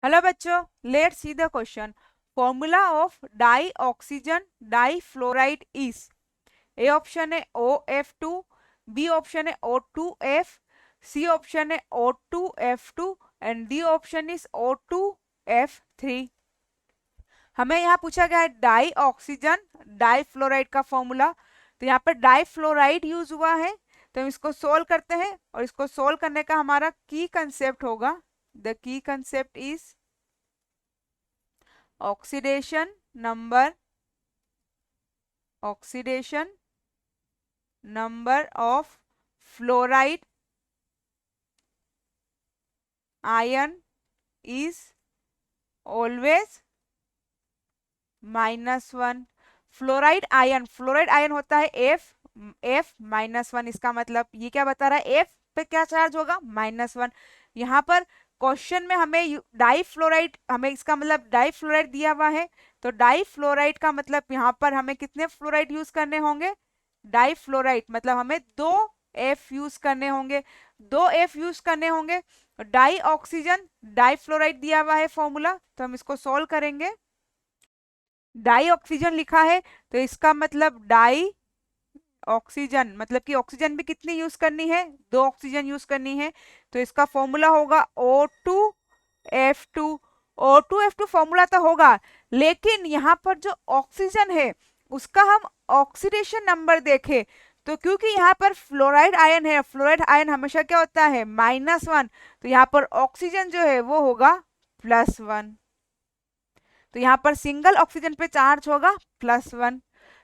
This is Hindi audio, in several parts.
हेलो बच्चों, let's see the question. Formula of dioxygen difluoride is. A option है OF2, बी ऑप्शन है O2F, सी ऑप्शन है O2F2 and D option is O2F3. हमें यहाँ पूछा गया है डाई ऑक्सीजन डाई फ्लोराइड का फॉर्मूला. तो यहाँ पर डाई फ्लोराइड यूज हुआ है, तो हम इसको सोल्व करते हैं. और इसको सोल्व करने का हमारा की कंसेप्ट होगा, the key concept is oxidation number of fluoride ion is always -1. Fluoride ion होता है F-1. इसका मतलब ये क्या बता रहा है, F पे क्या चार्ज होगा, -1. यहाँ पर क्वेश्चन में हमें डाई फ्लोराइड, हमें इसका मतलब डाई फ्लोराइड दिया हुआ है. तो डाई फ्लोराइड का मतलब यहाँ पर हमें कितने फ्लोराइड यूज करने होंगे, डाई फ्लोराइड मतलब हमें 2 F यूज करने होंगे. 2 F यूज करने होंगे. डाई ऑक्सीजन डाई फ्लोराइड दिया हुआ है फॉर्मूला, तो हम इसको सोल्व करेंगे. डाई ऑक्सीजन लिखा है, तो इसका मतलब डाई ऑक्सीजन मतलब कि ऑक्सीजन भी कितनी यूज करनी है, 2 ऑक्सीजन यूज करनी है. तो इसका फॉर्मूला होगा O2F2. O2F2 फॉर्मूला तो होगा, लेकिन यहाँ पर जो ऑक्सीजन है उसका हम ऑक्सीडेशन नंबर देखें तो क्योंकि यहाँ पर फ्लोराइड आयन है, फ्लोराइड आयन हमेशा क्या होता है, -1. तो यहाँ पर ऑक्सीजन जो है वो होगा +1. तो यहाँ पर सिंगल ऑक्सीजन पे चार्ज होगा +1.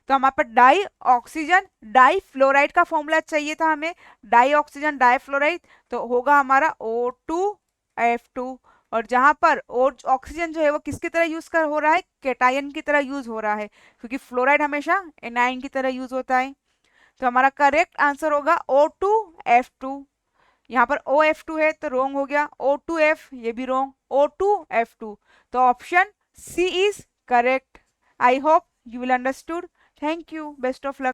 तो हमारे पर डाई ऑक्सीजन डाई फ्लोराइड का फॉर्मूला चाहिए था हमें, डाई ऑक्सीजन डाई फ्लोराइड, तो होगा हमारा O2F2. और जहां पर ऑक्सीजन जो है वो किसकी तरह यूज कर हो रहा है, कैटायन की तरह यूज हो रहा है, क्योंकि फ्लोराइड हमेशा एनायन की तरह यूज होता है. तो हमारा करेक्ट आंसर होगा O2F2. यहाँ पर OF2 है तो रोंग हो गया, O2F ये भी रोंग, O2F2. तो option C is correct. I hope you will understood. Thank you. Best of luck.